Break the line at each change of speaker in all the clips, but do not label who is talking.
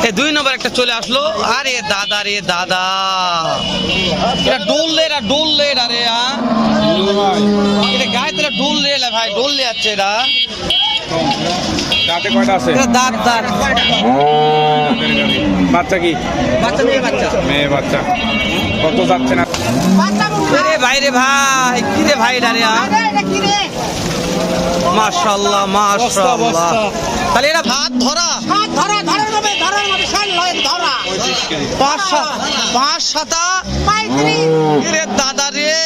এই 2 নম্বর একটা চলে আসলো। আরে দাদা রে দাদা, এটা ডোললে আরে এটা গায়ে তোরা ডোললে ভাই, ডোললে যাচ্ছে এটা।
দাঁতে কয়টা আছে?
এটা দাঁত।
বাচ্চা কি?
বাচ্চা
মেয়ে বাচ্চা। কত যাচ্ছে না?
রে ভাই রে ভাই, কি রে ভাই রে মাশাআল্লাহ মাশাআল্লাহ। তাহলে এটা হাত ধরা পাঁচ সাতা রে দাদা রে,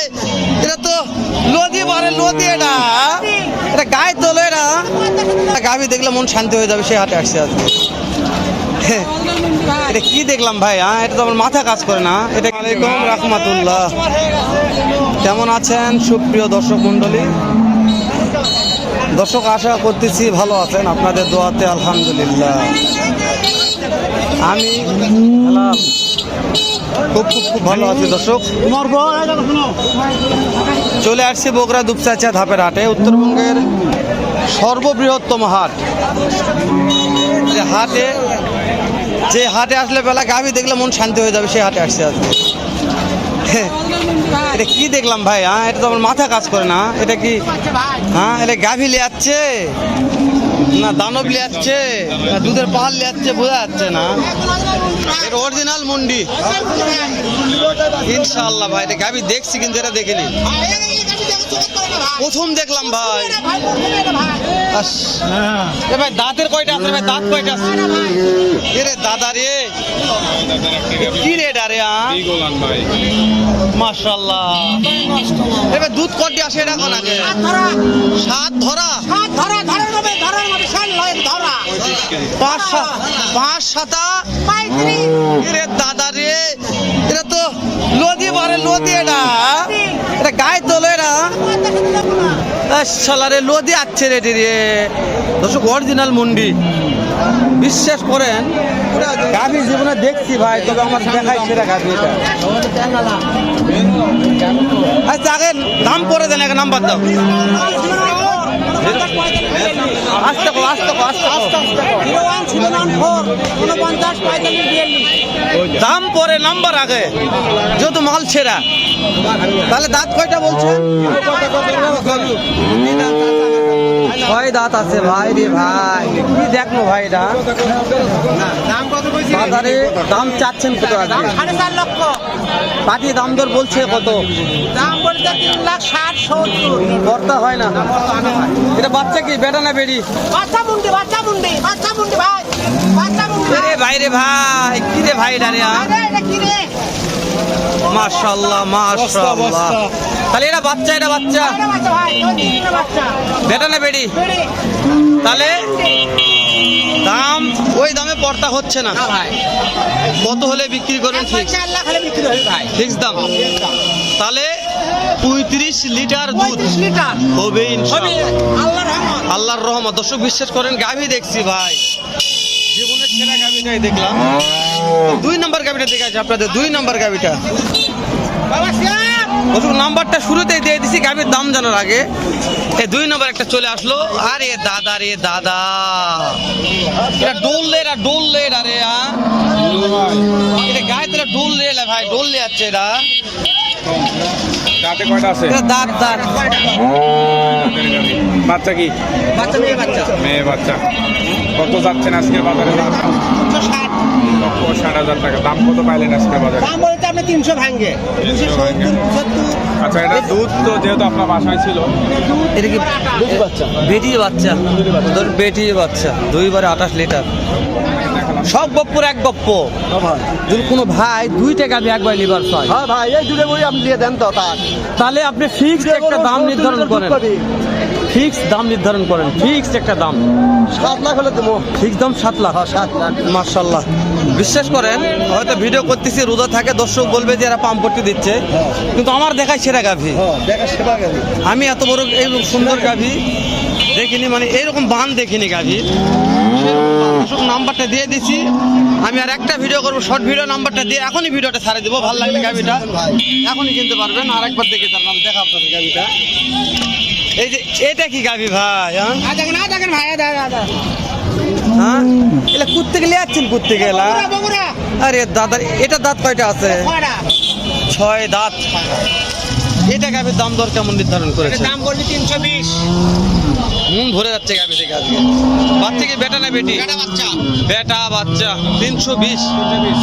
এটা তো লদি বারে লদি, এটা গায়ে তোলে। এটা গাভী দেখলে মন শান্তি হয়ে যাবে, সে হাটে আসছে আজকে। এটা কি দেখলাম ভাই? এটা তো আমার মাথা কাজ করে না। এটা আলাইকুম রাহমাতুল্লাহ। কেমন আছেন সুপ্রিয় দর্শক মন্ডলী? দর্শক আশা করতেছি ভালো আছেন, আপনাদের দোয়াতে আলহামদুলিল্লাহ আমি খুব ভালো আছি। দর্শক চলে আসছি বগুড়া দুপচাচিয়া ধাপের হাটে, উত্তরবঙ্গের সর্ববৃহত্তম হাট। যে হাটে আসলে বেলা গাভী দেখলে মন শান্তি হয়ে যাবে, সে হাটে আসছে আজকে। এটা কি দেখলাম ভাই? এটা তো আমার মাথা কাজ করে না। এটা কি এটা গাভী লিয়াচ্ছে না দানব লিয়াচ্ছে না দুধের পাহাড় লিয়াচ্ছে, বোঝা যাচ্ছে না। এটা অরিজিনাল মুন্ডি ইনশাআল্লাহ ভাই। এটা গাভী দেখছি কিন্তু এটা দেখিনি, প্রথম দেখলাম ভাই। ভাই দাঁতের কয়টা আছে ভাই? দাঁত কয়টা আছে? রে দাদা রে, কি রে এটা রে? মাশাআল্লাহ। এবার দুধ কটি আসে এটা কোন আগে? সাত ধরা পাঁচ সাতা রে দাদা রে, এটা তো লদি বারে লদি, এটা গায়ে তোলে। এটা শালারে লদি আছে রে দর্শক, অরিজিনাল মুন্ডি। বিশ্বাস করেন গাভী জীবনে দেখছি ভাই, তবে আমার দেখাই সেটা গাভী। এটা আচ্ছা আগে দাম করে দেন, আগে নাম্বার দাও। দাম পরে নাম্বার আগে, যেহেতু মাল ছেড়া। তাহলে দাঁত কয়টা বলছে? 6 দাঁত আছে ভাই রে ভাই। কি দেখবো ভাই? এটা বাজারে দাম চাচ্ছেন কত? আজকে
4.5 লক্ষ
পাটি দাম দর বলছে কত?
দাম বলতে 3,60,70
কর্তা হয় না। এটা বাচ্চা কি বেটা না বেড়ি?
বাচ্চা মুন্ডি ভাই, বাচ্চা মুন্ডি
রে ভাই রে ভাই, কি রে ভাই এটা
এটা কি রে?
মাশাআল্লাহ মাশাআল্লাহ। তাহলে এটা বাচ্চা
বাচ্চা ভাই, বাচ্চা
বেটা না বেড়ি? তাহলে দাম ওই দামে পড়তা হচ্ছে না
ভাই।
কত হলে বিক্রি করবেন?
4 লাখ হলে বিক্রি হবে ভাই,
ফিক্স দাম। তাহলে 35 লিটার দুধ
35 লিটার
হবে ইনশাআল্লাহ,
আল্লাহর রহমত।
আল্লাহর রহমত। দর্শক বিশ্বাস করেন গাভী দেখছি ভাই, জীবনের সেরা গাভীটাই দেখলাম। 2 নম্বর গাভীটা দেখাচ্ছি আপনাদের, 2 নম্বর গাভীটা।
বাবা সাহেব
দর্শক নাম্বারটা শুরুতেই দিয়ে দিছি গাভীর দাম জানার আগে। এই 2 নম্বর একটা চলে আসলো। আরে দাদা রে দাদা, এটা ডোললে আরে এটা গায়ে তোরা ডোললে ভাই, ডোললে যাচ্ছে। এটা
দাঁতে কয়টা আছে?
এটা দাঁত।
বাচ্চা কি? মেয়ে বাচ্চা। কত যাচ্ছেন আজকে বাজারে? 60,000 টাকা। দাম কত পাইলেন আজকে বাজারে?
দাম বলতে আপনি 300 ভাঙে 270 75।
আচ্ছা, এটা দুধ তো যেহেতু আপনার বাসায় ছিল,
এটা কি বেটি বাচ্চা? বেটি বাচ্চা 2 বারে 28 লিটার। সব গপ্পর এক গপ্প। যদি কোনো ভাই 2টা গাভী একবার লিভার চায়,
হ্যাঁ ভাই, এই দুটো বই আপনি দিয়ে দেন তো।
তাহলে আপনি ফিক্সড একটা দাম নির্ধারণ করেন, ফিক্সড দাম নির্ধারণ করেন, ফিক্সড একটা দাম।
7 লাখ হলে দেবো।
ফিক্সড দাম 7 লাখ।
7 লাখ।
মাশাআল্লাহ। বিশ্বাস করেন হয়তো ভিডিও করতেছি রোজা থাকে, দর্শক বলবে যে এরা পাম্প করতে দিচ্ছে, কিন্তু আমার দেখায় সেরা গাভী।
দেখা সেবা গেছে।
আমি এত বড় এই সুন্দর গাভী দেখিনি, মানে এইরকম বান দেখিনি গাভীর। নাম্বারটা দিয়ে দিছি আমি, আর একটা ভিডিও করবো শর্ট ভিডিও, নাম্বারটা দিয়ে এখনই ভিডিওটা ছাড়ে দেবো। ভালো লাগলে গাভীটা এখনই কিনতে পারবেন। আর একবার দেখে তার নাম দেখা আপনাদের গাভীটা। এই যে এটা কি গাভী ভাই?
দেখেন ভাই,
হ্যাঁ এলা কুত্তে গেলে যাচ্ছেন কুত্তে গেলা
বগুড়া
আরে দাদা এটা দাঁত কয়টা আছে
কয়টা
6 দাঁত এটা গাভীর দাম দর কেমন নির্ধারণ করেছে
দাম বলবি 320
মন ভরে যাচ্ছে গাভী থেকে আজকে বাচ্চা কি বেটা না বেটি
এটা বাচ্চা
বেটা বাচ্চা 320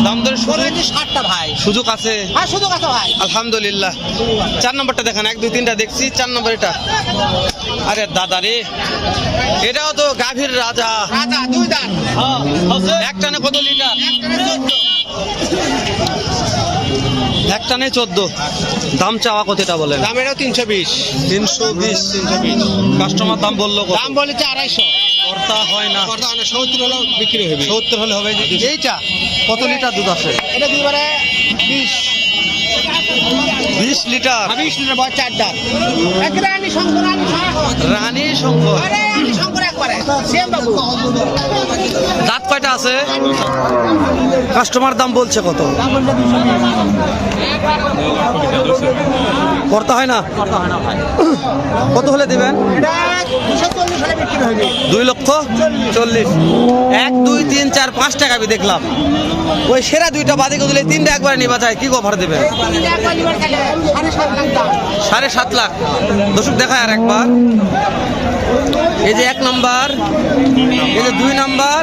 দাম দর
বলবি 60টা ভাই
সুযোগ আছে
হ্যাঁ শুধু কথা ভাই
আলহামদুলিল্লাহ 4 নম্বরটা দেখান 1 2 3টা দেখছি 4 নম্বর এটা আরে দাদা রে এটাও তো গাভীর রাজা
রাজা দুই দাঁত
এক টানে কত লিটার এক টানে 14 দাম চাওয়া কতটা বলেন
দাম এটাও 320
320 কাস্টমার দাম বললো কত
দাম বলেছে 250
কর্তা হয় না
কথা না 70 হলো বিক্রি হবে
70 হলে হবে এইটা কত লিটার দুধ আসে
এটা দুবারে 20
20 লিটার
20 লিটার বড় 4 দাঁত একবারে আমি শঙ্কর
রানী শঙ্কর
আরে আমি শঙ্কর একবারে সেম বাবু
দাঁত কয়টা আছে কাস্টমার দাম বলছে কত কর্তা হয় না কত হলে দিবেন
এটা 240 হলে বিক্রি হবে
2,40,000 1 2 3 4 5 টাকা আমি দেখলাম ওই সেরা দুইটা বাদে দিলে তিনটা একবারে নিবা চাই কি কভার দেবেন 7.5 লাখ দর্শক দেখায় আর একবার এই যে 1 নাম্বার এই যে 2 নাম্বার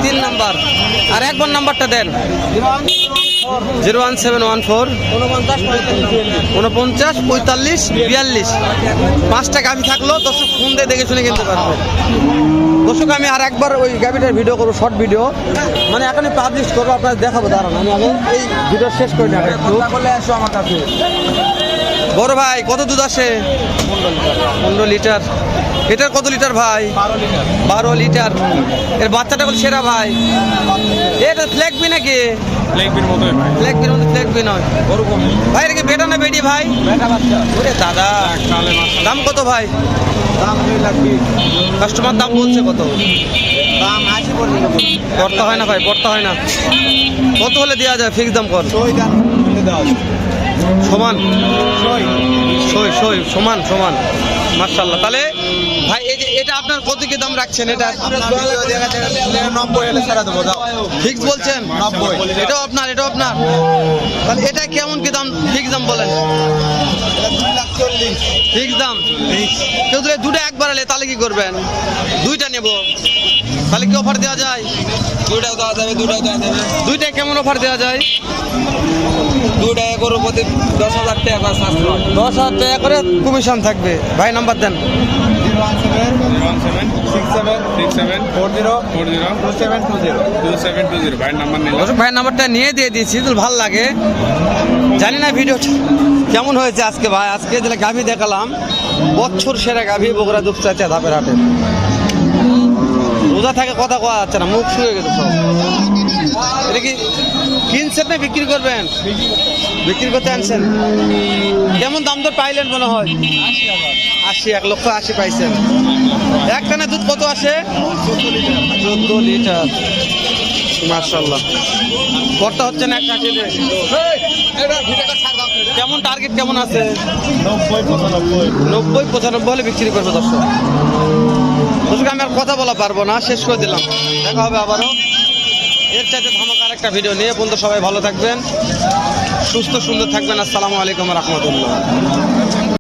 3 নাম্বার আর একবার নাম্বারটা দেন 01714 49 45 42 5টা গাভি থাকলো দর্শক ফোন দিয়ে দেখে শুনে কিনতে পারবে দর্শক আমি আর একবার ওই গাভিটার ভিডিও করবো শর্ট ভিডিও মানে এখনই পাবলিশ করবো আপনার দেখাবো দাঁড়ান আমি আগে এই ভিডিও শেষ করে নেব একটু বড় ভাই কত দুধ আসে 15 লিটার এটার কত লিটার ভাই 12 লিটার এর বাচ্চাটা বল সেরা ভাই এটা ফ্ল্যাগবি নাকি
লেগবির মতোই ভাই
ফ্ল্যাগবির মধ্যে ফ্ল্যাগবি নয় ওরকম ভাই এটা কি বেটা না বেটি ভাই
বেটা বাচ্চা
ওরে দাদা
কালে মাছ
দাম কত ভাই
দাম 2 লাখ 20
কাস্টমার দাম বলছে কত
দাম 80 পড়বে
পড়তে হয় না ভাই পড়তে হয় না কত হলে দেওয়া যায় ফিক্স দাম কর
ওই দাম দাও
সমান সই সমান সমান মাশাআল্লাহ তাহলে ভাই এই যে এটা আপনার কত কি দাম রাখছেন এটা
90 হলে ছাড়া দেবো দাও
ফিক্স বলছেন
90
এটাও আপনার তাহলে এটা কেমন কি দাম ফিক্স দাম বলেন
2 লাখ 40
ফিক্স দাম কেউ যদি দুটো একবার এলে তাহলে কি করবেন দুইটা নেব তাহলে কি অফার দেওয়া যায়
দুটাও দেওয়া যাবে
দুইটা কেমন অফার দেওয়া যায়
দুটা গরু প্রতি 10,000 টাকা করে শাস্ত্র
10,000 টাকা করে কমিশন থাকবে ভাই নাম্বার দেন
01767402720 ভাই নাম্বার নিলাম
দর্শক ভাইয়ের নাম্বারটা নিয়ে দিয়ে দিয়েছি তো ভালো লাগে জানি না ভিডিওটা কেমন হয়েছে আজকে ভাই আজকে যেটা গাভী দেখালাম বছর সেরা গাভী বগুড়া দুপচাচা ধাপের হাটে রোজা থাকে কথা কওয়া যাচ্ছে না মুখ শুয়ে গেছে সব এটা কি কিনছেন না বিক্রি করবেন বিক্রি করতে আনছেন কেমন দাম দর পাইলেন মনে হয় 80 1,80,000 পাইছেন একটানে দুধ কত আসে 14 লিটার মাশাআল্লাহ কর্তা হচ্ছে না একটা ছেলে কেমন টার্গেট কেমন আছে 90-95 হলে বিক্রি করবে দর্শক আমি আর কথা বলা পারবো না শেষ করে দিলাম দেখা হবে আবারও এর চাইতে ধামাকার একটা ভিডিও নিয়ে বন্ধু সবাই ভালো থাকবেন সুস্থ সুন্দর থাকবেন আসসালামু আলাইকুম রহমতুল্লাহ